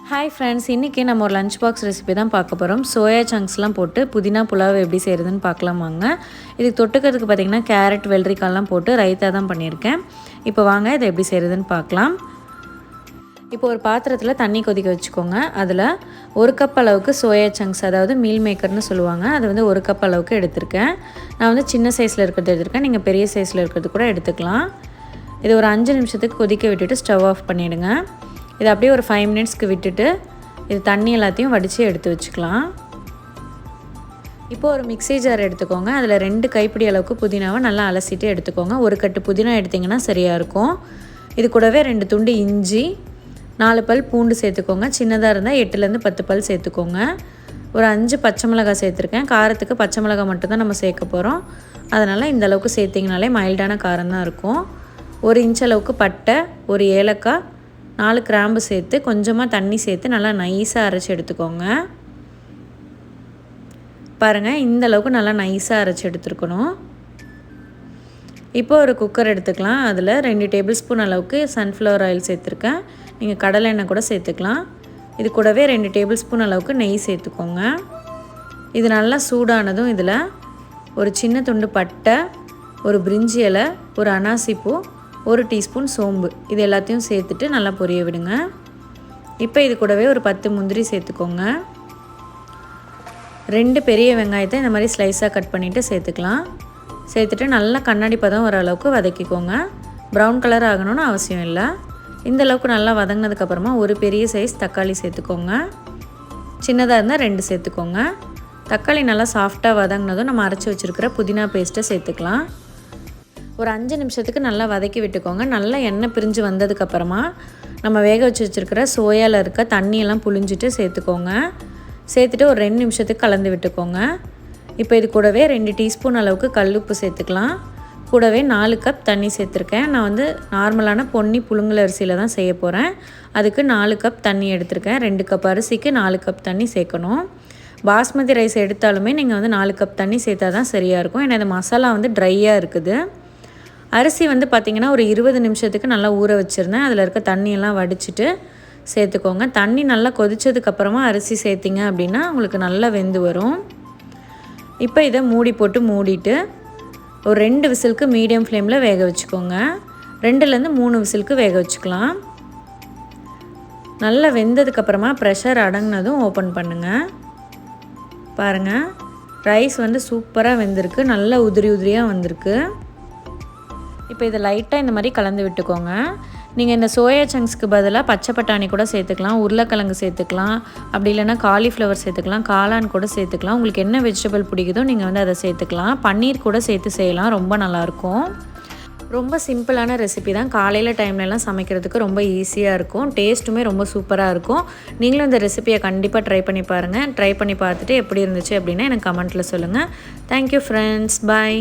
Hi friends, இன்றைக்கி நம்ம ஒரு லஞ்ச் பாக்ஸ் ரெசிபி தான் பார்க்க போகிறோம். சோயா சங்க்ஸ்லாம் போட்டு புதினா புலாவ் எப்படி செய்கிறதுன்னு பார்க்கலாம் வாங்க. இதுக்கு தொட்டுக்கிறதுக்கு பார்த்திங்கன்னா கேரட் வெள்ளரிக்காய்லாம் போட்டு ரைத்தா தான் பண்ணியிருக்கேன். இப்போ வாங்க இதை எப்படி செய்கிறதுன்னு பார்க்கலாம். இப்போ ஒரு பாத்திரத்தில் தண்ணி கொதிக்க வச்சுக்கோங்க. அதில் 1 கப் அளவுக்கு சோயா சங்க்ஸ், அதாவது மீல் மேக்கர்னு சொல்லுவாங்க, அது வந்து 1 கப் அளவுக்கு எடுத்திருக்கேன். நான் வந்து சின்ன சைஸில் இருக்கிறது எடுத்திருக்கேன், நீங்கள் பெரிய சைஸில் இருக்கிறது கூட எடுத்துக்கலாம். இது ஒரு 5 நிமிஷத்துக்கு கொதிக்க விட்டுட்டு ஸ்டவ் ஆஃப் பண்ணிவிடுங்க. இது அப்படியே ஒரு 5 மினிட்ஸ்க்கு விட்டுட்டு இது தண்ணி எல்லாத்தையும் வடித்து எடுத்து வச்சுக்கலாம். இப்போது ஒரு மிக்ஸி ஜார் எடுத்துக்கோங்க. அதில் 2 கைப்பிடி அளவுக்கு புதினாவை நல்லா அலசிட்டு எடுத்துக்கோங்க. ஒரு கட்டு புதினா எடுத்திங்கன்னா சரியாக இருக்கும். இது கூடவே 2 துண்டு இஞ்சி, 4 பல் பூண்டு சேர்த்துக்கோங்க. சின்னதாக இருந்தால் 8லேருந்து 10 பல் சேர்த்துக்கோங்க. ஒரு 5 பச்சை மிளகாய் சேர்த்துருக்கேன். காரத்துக்கு பச்சை மிளகாய் மட்டும்தான் நம்ம சேர்க்க போகிறோம். அதனால் இந்த அளவுக்கு சேர்த்திங்கனாலே மைல்டான காரம் தான் இருக்கும். 1 இன்ச் அளவுக்கு பட்டை, ஒரு ஏலக்காய், 4 கிராம்பு சேர்த்து கொஞ்சமாக தண்ணி சேர்த்து நல்லா நைஸாக அரைச்சி எடுத்துக்கோங்க. பாருங்கள், இந்த அளவுக்கு நல்லா நைஸாக அரைச்சி எடுத்துருக்கணும். இப்போ ஒரு குக்கர் எடுத்துக்கலாம். அதில் 2 டேபிள் ஸ்பூன் அளவுக்கு சன்ஃப்ளவர் ஆயில் சேர்த்துருக்கேன். நீங்கள் கடலை எண்ணெய் கூட சேர்த்துக்கலாம். இது கூடவே 2 டேபிள் ஸ்பூன் அளவுக்கு நெய் சேர்த்துக்கோங்க. இது நல்லா சூடானதும் இதில் ஒரு சின்ன துண்டு பட்டை, ஒரு பிரிஞ்சி இலை, ஒரு அனாசிப்பூ, 1 டீஸ்பூன் சோம்பு, இது எல்லாத்தையும் சேர்த்துட்டு நல்லா பொரிய விடுங்க. இப்போ இது கூடவே ஒரு 10 முந்திரி சேர்த்துக்கோங்க. 2 பெரிய வெங்காயத்தை இந்த மாதிரி ஸ்லைஸாக கட் பண்ணிவிட்டு சேர்த்துக்கலாம். சேர்த்துட்டு நல்லா கண்ணாடி பதம் வர அளவுக்கு வதக்கிக்கோங்க. ப்ரௌன் கலர் ஆகணும்னு அவசியம் இல்லை. இந்த அளவுக்கு நல்லா வதங்கினதுக்கப்புறமா ஒரு பெரிய சைஸ் தக்காளி சேர்த்துக்கோங்க. சின்னதாக இருந்தால் 2 சேர்த்துக்கோங்க. தக்காளி நல்லா சாஃப்டாக வதங்கினதும் நம்ம அரைச்சி வச்சுருக்கிற புதினா பேஸ்ட்டை சேர்த்துக்கலாம். ஒரு 5 நிமிஷத்துக்கு நல்லா வதக்கி விட்டுக்கோங்க. நல்லா எண்ணெய் பிரிஞ்சு வந்ததுக்கப்புறமா நம்ம வேக வச்சுருக்கிற சோயாவில் இருக்க தண்ணியெல்லாம் புழிஞ்சிட்டு சேர்த்துக்கோங்க. சேர்த்துட்டு ஒரு 2 நிமிஷத்துக்கு கலந்து விட்டுக்கோங்க. இப்போ இது கூடவே 2 டீஸ்பூன் அளவுக்கு கல்லுப்பு சேர்த்துக்கலாம். கூடவே 4 கப் தண்ணி சேர்த்துருக்கேன். நான் வந்து நார்மலான பொன்னி புழுங்கல் அரிசியில் தான் செய்ய போகிறேன். அதுக்கு 4 கப் தண்ணி எடுத்திருக்கேன். 2 கப் அரிசிக்கு 4 கப் தண்ணி சேர்க்கணும். பாஸ்மதி ரைஸ் எடுத்தாலுமே நீங்கள் வந்து 4 கப் தண்ணி சேர்த்தா தான் சரியாக இருக்கும். ஏன்னா இந்த மசாலா வந்து ட்ரையாக இருக்குது. அரிசி வந்து பார்த்திங்கன்னா ஒரு 20 நிமிஷத்துக்கு நல்லா ஊற வச்சுருந்தேன். அதில் இருக்க தண்ணியெல்லாம் வடிச்சிட்டு சேர்த்துக்கோங்க. தண்ணி நல்லா கொதித்ததுக்கப்புறமா அரிசி சேர்த்திங்க அப்படின்னா உங்களுக்கு நல்லா வெந்து வரும். இப்போ இதை மூடி போட்டு மூடிட்டு ஒரு 2 விசிலுக்கு மீடியம் ஃப்ளேமில் வேக வச்சுக்கோங்க. 2லேருந்து 3 விசிலுக்கு வேக வச்சுக்கலாம். நல்லா வெந்ததுக்கப்புறமா ப்ரெஷர் அடங்கினதும் ஓப்பன் பண்ணுங்கள். பாருங்கள், ரைஸ் வந்து சூப்பராக வெந்திருக்கு. நல்லா உதிரி உதிரியாக வந்திருக்கு. இப்போ இதை லைட்டாக இந்த மாதிரி கலந்து விட்டுக்கோங்க. நீங்கள் இந்த சோயா சங்க்ஸ்க்கு பதிலாக பச்சை பட்டாணி கூட சேர்த்துக்கலாம், உருளைக்கிழங்கு சேர்த்துக்கலாம், அப்படி இல்லைன்னா காலிஃப்ளவர் சேர்த்துக்கலாம், காளான் கூட சேர்த்துக்கலாம். உங்களுக்கு என்ன வெஜிடபிள் பிடிக்குதோ நீங்கள் வந்து அதை சேர்த்துக்கலாம். பன்னீர் கூட சேர்த்து செய்யலாம், ரொம்ப நல்லாயிருக்கும். ரொம்ப சிம்பிளான ரெசிபி தான். காலையில் டைம்லலாம் சமைக்கிறதுக்கு ரொம்ப ஈஸியாக இருக்கும். டேஸ்ட்டுமே ரொம்ப சூப்பராக இருக்கும். நீங்களும் இந்த ரெசிபியை கண்டிப்பாக ட்ரை பண்ணி பாருங்கள். ட்ரை பண்ணி பார்த்துட்டு எப்படி இருந்துச்சு அப்படின்னா எனக்கு கமெண்ட்டில் சொல்லுங்கள். தேங்க்யூ ஃப்ரெண்ட்ஸ், பாய்.